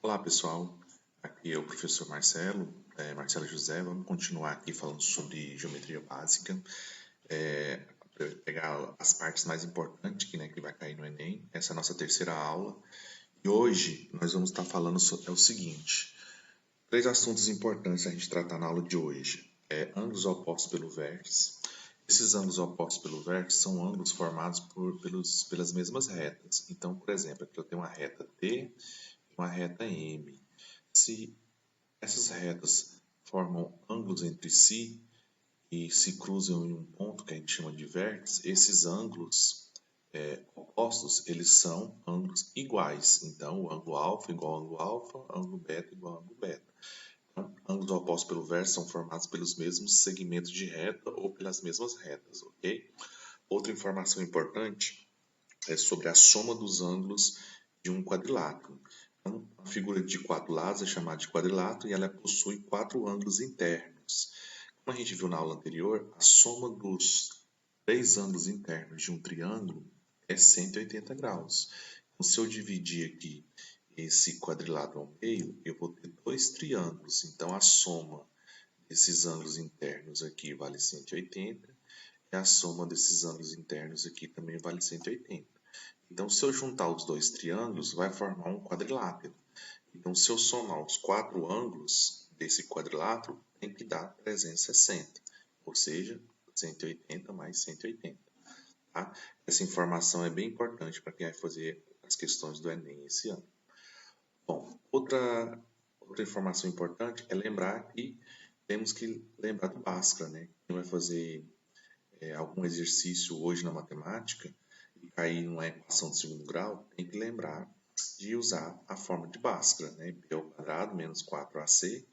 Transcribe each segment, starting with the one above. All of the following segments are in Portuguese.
Olá pessoal, aqui é o professor Marcelo José. Vamos continuar aqui falando sobre geometria básica, pegar as partes mais importantes que vai cair no Enem. Essa é a nossa terceira aula e hoje nós vamos estar falando sobre o seguinte: três assuntos importantes a gente tratar na aula de hoje. Ângulos opostos pelo vértice. Esses ângulos opostos pelo vértice são ângulos formados pelas mesmas retas. Então, por exemplo, aqui eu tenho uma reta T e uma reta M. Se essas retas formam ângulos entre si e se cruzam em um ponto que a gente chama de vértice, esses ângulos opostos, eles são ângulos iguais. Então, o ângulo alfa igual ao ângulo alfa, ângulo beta igual ao ângulo beta. Então, ângulos opostos pelo vértice são formados pelos mesmos segmentos de reta ou pelas mesmas retas, ok? Outra informação importante é sobre a soma dos ângulos de um quadrilátero. Então, a figura de quatro lados é chamada de quadrilátero e ela possui quatro ângulos internos. Como a gente viu na aula anterior, a soma dos três ângulos internos de um triângulo é 180 graus. Então, se eu dividir aqui esse quadrilátero ao meio, eu vou ter dois triângulos. Então, a soma desses ângulos internos aqui vale 180 e a soma desses ângulos internos aqui também vale 180. Então, se eu juntar os dois triângulos, vai formar um quadrilátero. Então, se eu somar os quatro ângulos desse quadrilátero, tem que dar 360, ou seja, 180 mais 180. Tá? Essa informação é bem importante para quem vai fazer as questões do Enem esse ano. Bom, outra informação importante é lembrar que temos que lembrar do Bhaskara, né? Quem vai fazer algum exercício hoje na matemática e cair numa equação de segundo grau, tem que lembrar de usar a forma de Bhaskara, né? B ao quadrado menos 4ac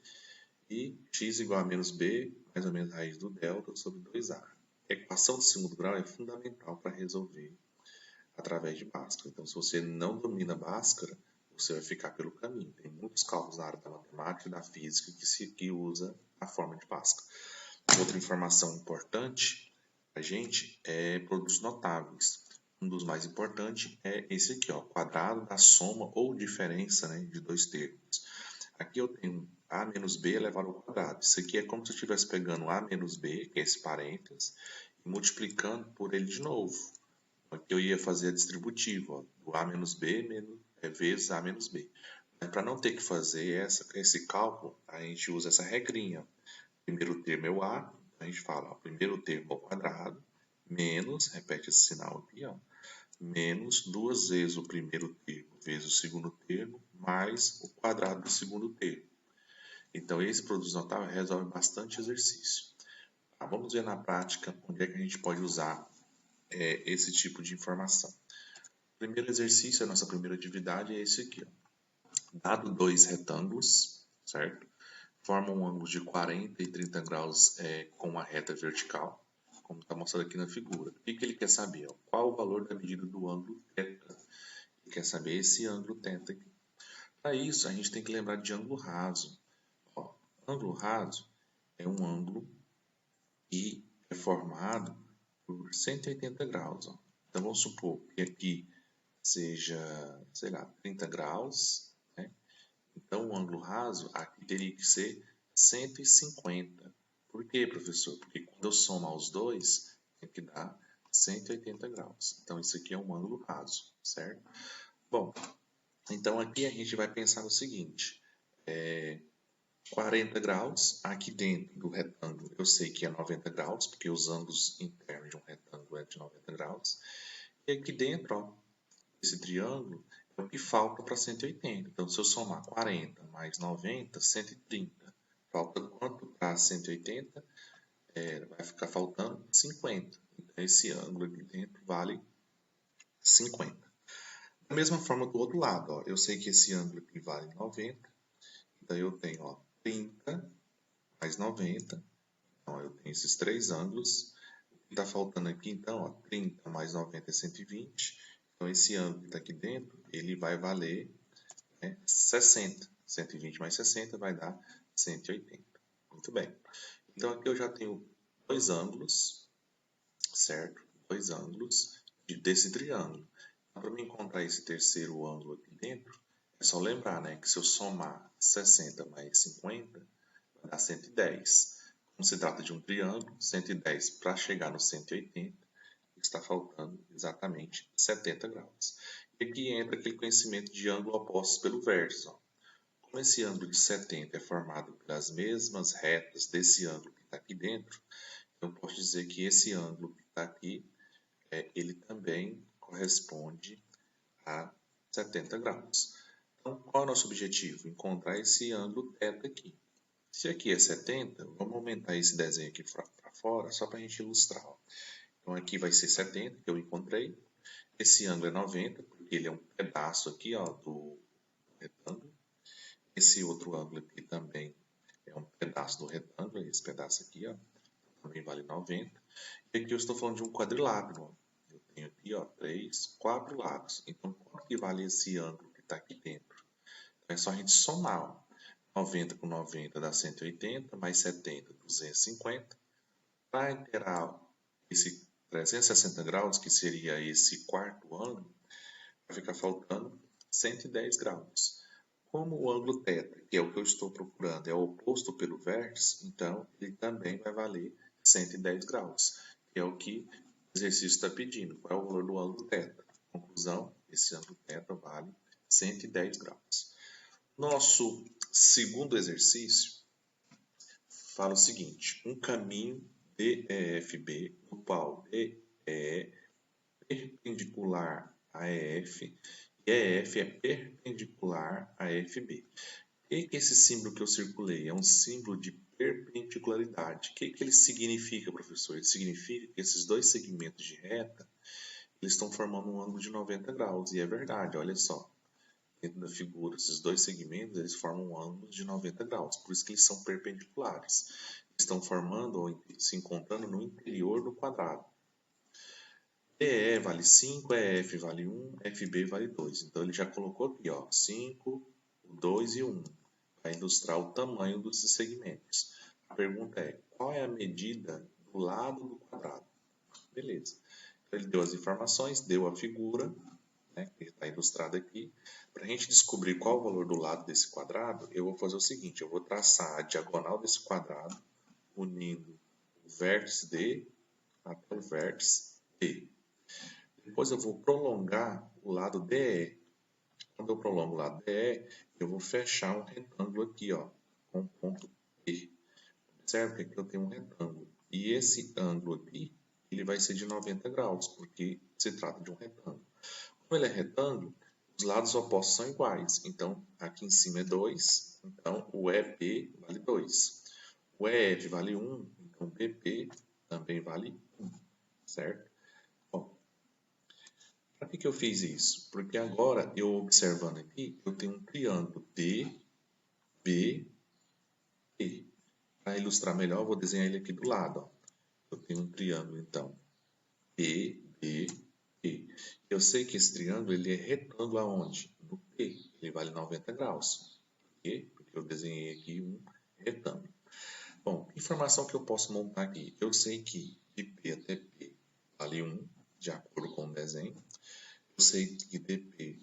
e x igual a menos b mais ou menos raiz do delta sobre 2a. A equação de segundo grau é fundamental para resolver através de Bhaskara. Então, se você não domina Bhaskara, você vai ficar pelo caminho. Tem muitos cálculos na área da matemática e da física que usa a forma de Bhaskara. Outra informação importante para a gente é produtos notáveis. Um dos mais importantes é esse aqui, ó, quadrado da soma ou diferença, né, de dois termos. Aqui eu tenho a menos b elevado ao quadrado. Isso aqui é como se eu estivesse pegando a menos b, que é esse parênteses, e multiplicando por ele de novo. Aqui eu ia fazer a distributiva, ó, do a menos b vezes a menos b. Para não ter que fazer esse cálculo, a gente usa essa regrinha. Primeiro termo é o a, a gente fala, ó, primeiro termo ao quadrado, menos, repete esse sinal aqui, ó, menos duas vezes o primeiro termo vezes o segundo termo, mais o quadrado do segundo termo. Então, esse produto notável resolve bastante exercício. Tá, vamos ver na prática onde é que a gente pode usar esse tipo de informação. O primeiro exercício, a nossa primeira atividade é esse aqui. Ó. Dado dois retângulos, certo? Formam um ângulo de 40 e 30 graus com uma reta vertical, como está mostrado aqui na figura. O que ele quer saber? Ó? Qual o valor da medida do ângulo θ? Ele quer saber esse ângulo θ aqui. Para isso, a gente tem que lembrar de ângulo raso. Ó, ângulo raso é um ângulo que é formado por 180 graus. Ó. Então, vamos supor que aqui seja, sei lá, 30 graus. Né? Então, o ângulo raso aqui teria que ser 150. Por quê, professor? Porque quando eu somar os dois, tem que dar 180 graus. Então, isso aqui é um ângulo raso, certo? Bom, então aqui a gente vai pensar no seguinte. 40 graus, aqui dentro do retângulo eu sei que é 90 graus, porque os ângulos internos de um retângulo é de 90 graus. E aqui dentro, ó, esse triângulo, é o que falta para 180. Então, se eu somar 40 mais 90, 130. Falta quanto para 180? Vai ficar faltando 50. Então, esse ângulo aqui dentro vale 50. Da mesma forma do outro lado, ó, eu sei que esse ângulo aqui vale 90. Então, eu tenho, ó, 30 mais 90. Então, eu tenho esses três ângulos. O que está faltando aqui, então, ó, 30 mais 90 é 120. Então, esse ângulo que está aqui dentro, ele vai valer 60. 120 mais 60 vai dar 180. Muito bem. Então, aqui eu já tenho dois ângulos, certo? Dois ângulos desse triângulo. Então, para me encontrar esse terceiro ângulo aqui dentro, é só lembrar, né, que se eu somar 60 mais 50, vai dar 110. Como se trata de um triângulo, 110 para chegar no 180, está faltando exatamente 70 graus. E aqui entra aquele conhecimento de ângulo opostos pelo vértice. Ó. Como esse ângulo de 70 é formado pelas mesmas retas desse ângulo que está aqui dentro, eu posso dizer que esse ângulo que está aqui, ele também corresponde a 70 graus. Então, qual é o nosso objetivo? Encontrar esse ângulo θ aqui. Se aqui é 70, vamos aumentar esse desenho aqui para fora, só para a gente ilustrar. Ó. Então, aqui vai ser 70, que eu encontrei. Esse ângulo é 90, porque ele é um pedaço aqui ó, do retângulo. Esse outro ângulo aqui também é um pedaço do retângulo, esse pedaço aqui ó, também vale 90. E aqui eu estou falando de um quadrilátero. Ó. Eu tenho aqui ó, 3, 4 lados. Então, quanto que vale esse ângulo que está aqui dentro? Então, é só a gente somar. Ó. 90 com 90 dá 180, mais 70, 250. Para interar esse 360 graus, que seria esse quarto ângulo, vai ficar faltando 110 graus. Como o ângulo θ, que é o que eu estou procurando, é oposto pelo vértice, então ele também vai valer 110 graus, que é o que o exercício está pedindo. Qual é o valor do ângulo θ? Conclusão, esse ângulo θ vale 110 graus. Nosso segundo exercício fala o seguinte, um caminho DEFB, no qual DE é perpendicular a EF e EF é perpendicular a FB. O que é esse símbolo que eu circulei? É um símbolo de perpendicularidade. O que ele significa, professor? Ele significa que esses dois segmentos de reta eles estão formando um ângulo de 90 graus. E é verdade, olha só. Dentro da figura, esses dois segmentos eles formam um ângulo de 90 graus. Por isso que eles são perpendiculares. Estão formando ou se encontrando no interior do quadrado. DE vale 5, EF vale 1, FB vale 2. Então ele já colocou aqui, ó, 5, 2 e 1, para ilustrar o tamanho dos segmentos. A pergunta é, qual é a medida do lado do quadrado? Beleza. Então ele deu as informações, deu a figura, né, que está ilustrada aqui. Para a gente descobrir qual o valor do lado desse quadrado, eu vou fazer o seguinte, eu vou traçar a diagonal desse quadrado, unindo o vértice D até o vértice D. Depois eu vou prolongar o lado DE. Quando eu prolongo o lado DE, eu vou fechar um retângulo aqui, ó, com um ponto P. Observe que aqui eu tenho um retângulo. E esse ângulo aqui, ele vai ser de 90 graus, porque se trata de um retângulo. Como ele é retângulo, os lados opostos são iguais. Então, aqui em cima é 2, então o EP vale 2. O EF vale 1, então o PP também vale 1, certo? Para que eu fiz isso? Porque agora, eu observando aqui, eu tenho um triângulo DBE. Para ilustrar melhor, eu vou desenhar ele aqui do lado. Ó. Eu tenho um triângulo, então, DBE. Eu sei que esse triângulo ele é retângulo aonde? No P. Ele vale 90 graus. Por quê? Porque eu desenhei aqui um retângulo. Bom, informação que eu posso montar aqui. Eu sei que de P até P vale 1, de acordo com o desenho. Eu sei que dp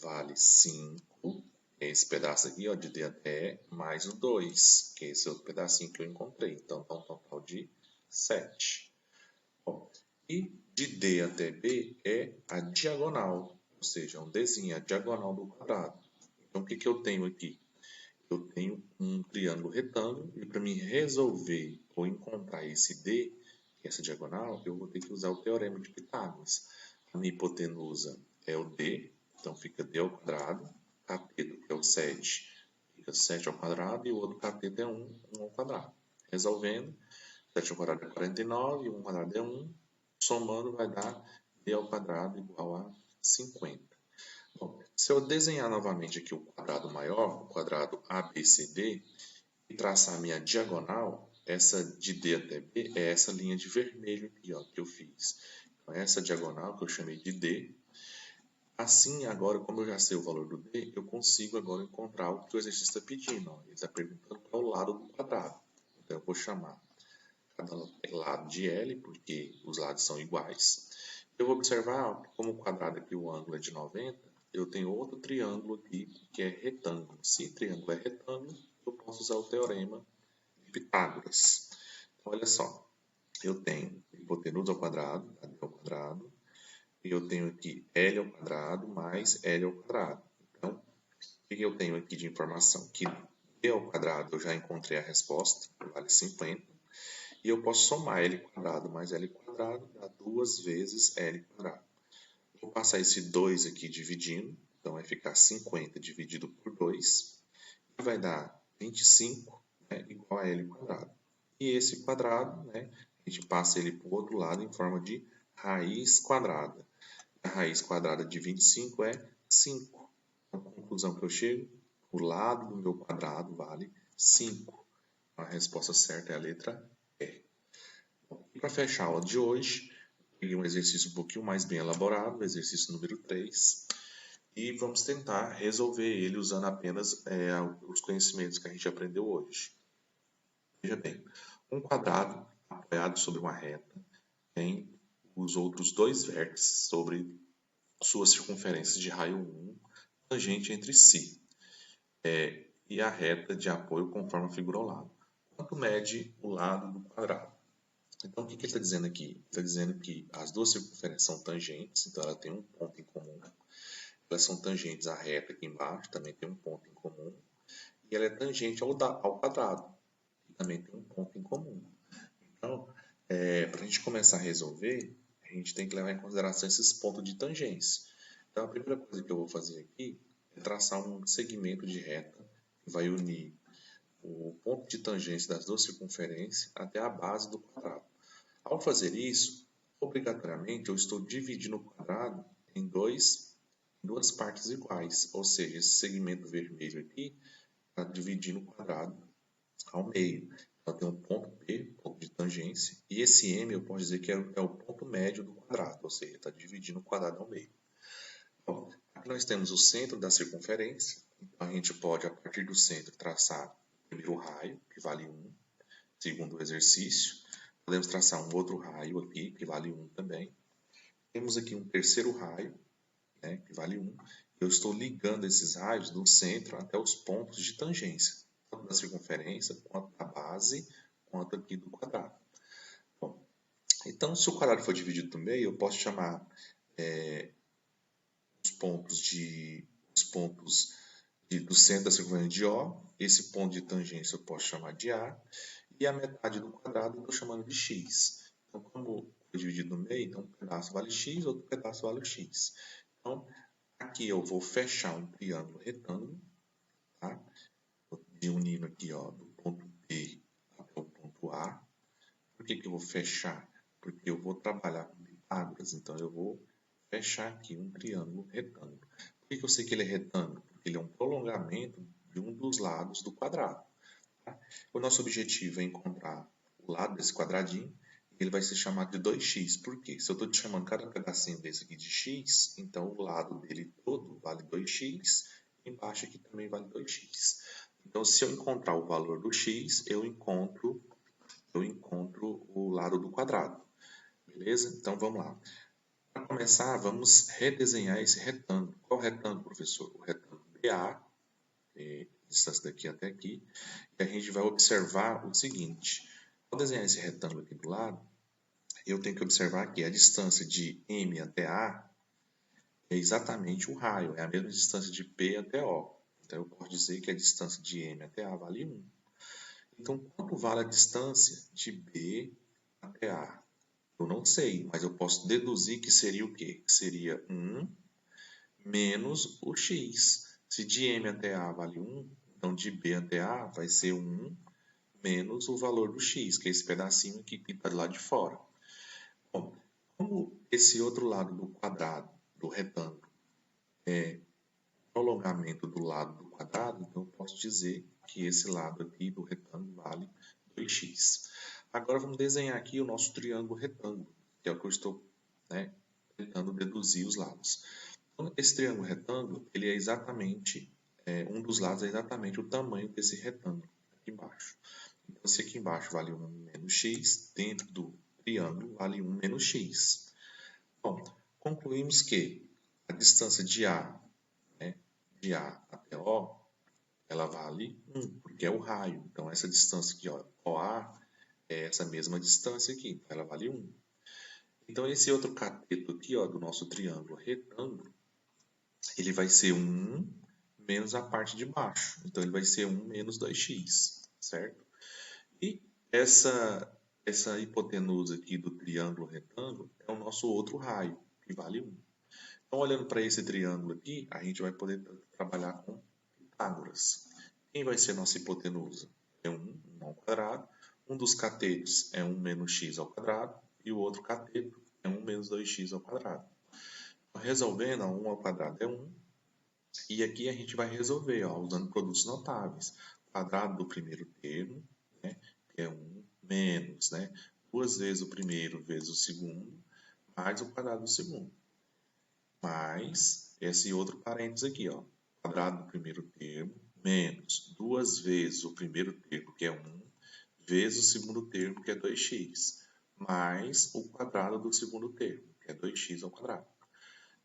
vale 5, é esse pedaço aqui, ó, de D até E, mais o 2, que é esse outro pedacinho que eu encontrei. Então, dá um total de 7. Bom, e de D até B é a diagonal, ou seja, um Dzinho, a diagonal do quadrado. Então, o que eu tenho aqui? Eu tenho um triângulo retângulo, e para mim resolver ou encontrar esse D, que é essa diagonal, eu vou ter que usar o teorema de Pitágoras. A minha hipotenusa é o D, então fica D ao quadrado. Cateto, que é o 7, fica 7 ao quadrado. E o outro cateto é 1 ao quadrado. Resolvendo, 7 ao quadrado é 49, 1 ao quadrado é 1. Somando vai dar D ao quadrado igual a 50. Bom, se eu desenhar novamente aqui o quadrado maior, o quadrado ABCD, e traçar a minha diagonal, essa de D até B é essa linha de vermelho aqui, ó, que eu fiz. Essa diagonal que eu chamei de D. Assim, agora, como eu já sei o valor do D, eu consigo agora encontrar o que o exercício está pedindo. Ó. Ele está perguntando qual é o lado do quadrado. Então, eu vou chamar cada lado de L, porque os lados são iguais. Eu vou observar, como o quadrado aqui, o ângulo é de 90, eu tenho outro triângulo aqui que é retângulo. Se triângulo é retângulo, eu posso usar o teorema de Pitágoras. Então, olha só, eu tenho hipotenusa ao quadrado, AD ao quadrado, e eu tenho aqui L ao quadrado mais L ao quadrado. Então, o que eu tenho aqui de informação? Que D ao quadrado eu já encontrei a resposta, vale 50. E eu posso somar L quadrado mais L quadrado, dá 2 vezes L quadrado. Vou passar esse 2 aqui dividindo, então vai ficar 50 dividido por 2, e vai dar 25, né, igual a L quadrado. E esse quadrado, né, a gente passa ele para o outro lado em forma de raiz quadrada. A raiz quadrada de 25 é 5. Então, a conclusão que eu chego, o lado do meu quadrado vale 5. A resposta certa é a letra E. E para fechar a aula de hoje, peguei um exercício um pouquinho mais bem elaborado, o exercício número 3, e vamos tentar resolver ele usando apenas os conhecimentos que a gente aprendeu hoje. Veja bem, um quadrado apoiado sobre uma reta tem os outros dois vértices sobre suas circunferências de raio 1 tangente entre si, e a reta de apoio conforme a figura ao lado. Quanto mede o lado do quadrado? Então, o que ele está dizendo aqui? Está dizendo que as duas circunferências são tangentes, então ela tem um ponto em comum. Elas são tangentes à reta aqui embaixo, também tem um ponto em comum. E ela é tangente ao quadrado, que também tem um ponto em comum. Então, para a gente começar a resolver, a gente tem que levar em consideração esses pontos de tangência. Então, a primeira coisa que eu vou fazer aqui é traçar um segmento de reta que vai unir o ponto de tangência das duas circunferências até a base do quadrado. Ao fazer isso, obrigatoriamente eu estou dividindo o quadrado em duas partes iguais, ou seja, esse segmento vermelho aqui está dividindo o quadrado ao meio. Então tem um ponto P, ponto de tangência, e esse M eu posso dizer que é o ponto médio do quadrado, ou seja, está dividindo o quadrado ao meio. Bom, aqui nós temos o centro da circunferência, então a gente pode, a partir do centro, traçar o primeiro raio, que vale 1, segundo o exercício. Podemos traçar um outro raio aqui, que vale 1 também. Temos aqui um terceiro raio, né, que vale 1. Eu estou ligando esses raios do centro até os pontos de tangência, tanto da circunferência, quanto da base, quanto aqui do quadrado. Bom, então, se o quadrado for dividido no meio, eu posso chamar os pontos do centro da circunferência de O, esse ponto de tangência eu posso chamar de A, e a metade do quadrado eu estou chamando de x. Então, como foi dividido no meio, então um pedaço vale x, outro pedaço vale x. Então, aqui eu vou fechar um triângulo retângulo, tá? Vou unindo aqui, ó, do ponto P até o ponto A. Por que eu vou fechar? Porque eu vou trabalhar com Pitágoras, então eu vou fechar aqui um triângulo retângulo. Por que eu sei que ele é retângulo? Porque ele é um prolongamento de um dos lados do quadrado. Tá? O nosso objetivo é encontrar o lado desse quadradinho, e ele vai ser chamado de 2x. Por quê? Se eu estou te chamando cada pedacinho desse aqui de x, então o lado dele todo vale 2x, embaixo aqui também vale 2x. Então, se eu encontrar o valor do x, eu encontro o lado do quadrado. Beleza? Então, vamos lá. Para começar, vamos redesenhar esse retângulo. Qual retângulo, professor? O retângulo BA, distância daqui até aqui, e a gente vai observar o seguinte. Ao desenhar esse retângulo aqui do lado, eu tenho que observar que a distância de M até A é exatamente o raio, é a mesma distância de P até O. Então, eu posso dizer que a distância de M até A vale 1. Então, quanto vale a distância de B até A? Eu não sei, mas eu posso deduzir que seria o quê? Que seria 1 menos o x. Se de M até A vale 1, então de B até A vai ser 1 menos o valor do x, que é esse pedacinho aqui que está do lado de fora. Bom, como esse outro lado do quadrado, do retângulo, é prolongamento do lado do quadrado, então eu posso dizer que esse lado aqui do retângulo vale 2x. Agora vamos desenhar aqui o nosso triângulo retângulo, que é o que eu estou, né, tentando deduzir os lados. Então, esse triângulo retângulo, ele é exatamente, um dos lados é exatamente o tamanho desse retângulo aqui embaixo. Então, se aqui embaixo vale 1 menos x, dentro do triângulo vale 1 menos x. Bom, concluímos que a distância de A de A até O, ela vale 1, porque é o raio. Então, essa distância aqui, ó, OA, é essa mesma distância aqui, então ela vale 1. Então, esse outro cateto aqui, ó, do nosso triângulo retângulo, ele vai ser 1 menos a parte de baixo. Então, ele vai ser 1 menos 2x, certo? E essa hipotenusa aqui do triângulo retângulo é o nosso outro raio, que vale 1. Então, olhando para esse triângulo aqui, a gente vai poder trabalhar com Pitágoras. Quem vai ser nossa hipotenusa? É 1 ao quadrado. Um dos catetos é 1 menos x ao quadrado. E o outro cateto é 1 menos 2x ao quadrado. Então, resolvendo, 1 ao quadrado é 1. E aqui a gente vai resolver, ó, usando produtos notáveis. Quadrado do primeiro termo, né, que é 1 menos, né, 2 vezes o primeiro vezes o segundo, mais o quadrado do segundo. Mais esse outro parênteses aqui, ó, quadrado do primeiro termo, menos 2 vezes o primeiro termo, que é 1, vezes o segundo termo, que é 2x, mais o quadrado do segundo termo, que é 2x ao quadrado.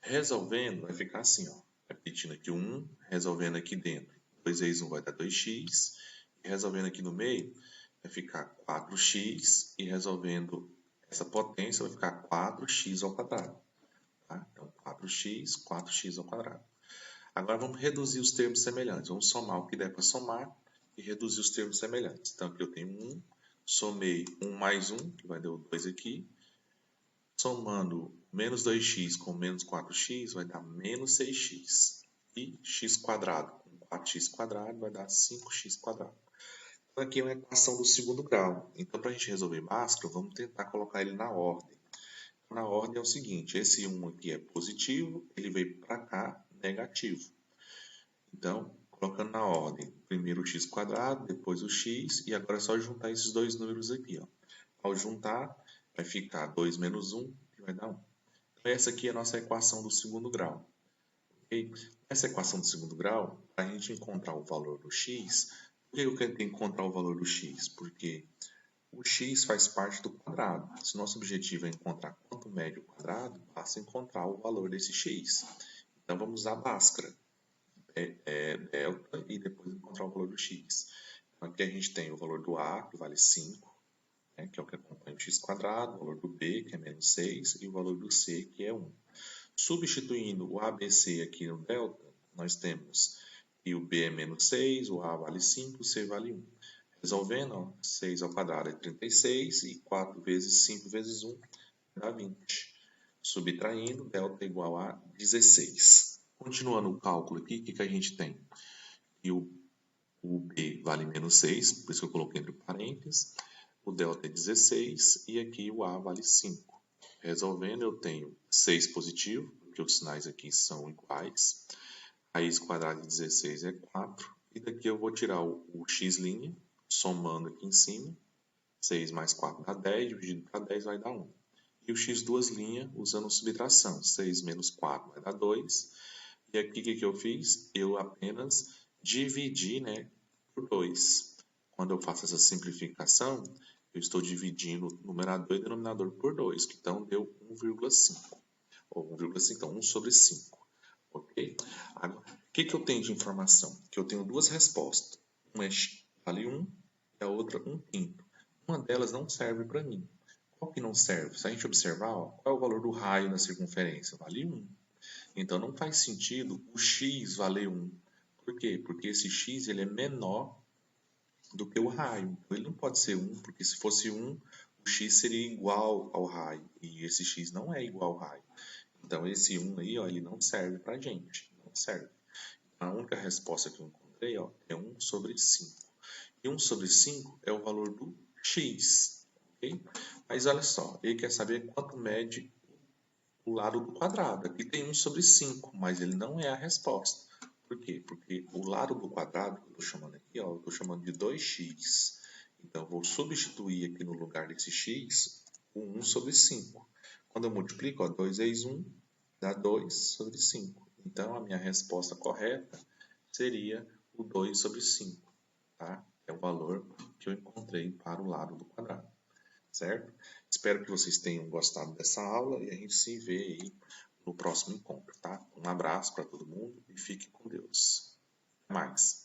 Resolvendo, vai ficar assim, ó, repetindo aqui 1, resolvendo aqui dentro, 2 vezes 1 vai dar 2x, e resolvendo aqui no meio, vai ficar 4x, e resolvendo essa potência, vai ficar 4x ao quadrado. Tá? Então, 4x ao quadrado. Agora vamos reduzir os termos semelhantes. Vamos somar o que der para somar e reduzir os termos semelhantes. Então, aqui eu tenho 1, somei 1 mais 1, que vai dar o 2 aqui. Somando menos 2x com menos 4x, vai dar menos 6x. E x quadrado com 4x quadrado vai dar 5x quadrado. Então, aqui é uma equação do segundo grau. Então, para a gente resolver Bhaskara, vamos tentar colocar ele na ordem. Na ordem é o seguinte, esse 1 aqui é positivo, ele veio para cá, negativo. Então, colocando na ordem, primeiro o x quadrado, depois o x, e agora é só juntar esses dois números aqui. Ó. Ao juntar, vai ficar 2 menos 1, que vai dar 1. Então, essa aqui é a nossa equação do segundo grau. Okay? Essa equação do segundo grau, para a gente encontrar o valor do x, por que eu quero encontrar o valor do x? Porque o x faz parte do quadrado. Se nosso objetivo é encontrar quanto mede o quadrado, basta encontrar o valor desse x. Então, vamos usar Bhaskara. Delta e depois encontrar o valor do x. Então, aqui a gente tem o valor do a, que vale 5, né, que é o que acompanha o x quadrado, o valor do b, que é menos 6, e o valor do c, que é 1. Substituindo o ABC aqui no delta, nós temos que o b é menos 6, o a vale 5, o c vale 1. Resolvendo, ó, 6 ao quadrado é 36, e 4 vezes 5 vezes 1 dá 20. Subtraindo, delta é igual a 16. Continuando o cálculo aqui, o que a gente tem? E o B vale menos 6, por isso que eu coloquei entre parênteses. O delta é 16 e aqui o A vale 5. Resolvendo, eu tenho 6 positivo, porque os sinais aqui são iguais. Raiz quadrada de 16 é 4. E daqui eu vou tirar o x', somando aqui em cima. 6 mais 4 dá 10, dividido para 10 vai dar 1. E o x duas linhas usando subtração. 6 menos 4 vai dar 2. E aqui o que eu fiz? Eu apenas dividi, né, por 2. Quando eu faço essa simplificação, eu estou dividindo numerador e denominador por 2, que então deu 1,5. Ou 1,5, então 1 sobre 5. Ok? Agora, o que eu tenho de informação? Que eu tenho duas respostas. Uma vale 1 e a outra 1/5. Uma delas não serve para mim. Qual que não serve? Se a gente observar, ó, qual é o valor do raio na circunferência? Vale 1. Então não faz sentido o x valer 1. Por quê? Porque esse x ele é menor do que o raio. Então ele não pode ser 1, porque se fosse 1, o x seria igual ao raio. E esse x não é igual ao raio. Então esse 1 aí, ó, ele não serve para a gente. Não serve. A única resposta que eu encontrei, ó, é 1 sobre 5. E 1 sobre 5 é o valor do x. Okay? Mas olha só, ele quer saber quanto mede o lado do quadrado. Aqui tem 1 sobre 5, mas ele não é a resposta. Por quê? Porque o lado do quadrado, que eu estou chamando aqui, ó, eu estou chamando de 2x. Então, eu vou substituir aqui no lugar desse x o 1 sobre 5. Quando eu multiplico, ó, 2 vezes 1 dá 2 sobre 5. Então, a minha resposta correta seria o 2 sobre 5. Tá? É o valor que eu encontrei para o lado do quadrado. Certo? Espero que vocês tenham gostado dessa aula e a gente se vê aí no próximo encontro, tá? Um abraço para todo mundo e fique com Deus. Até mais.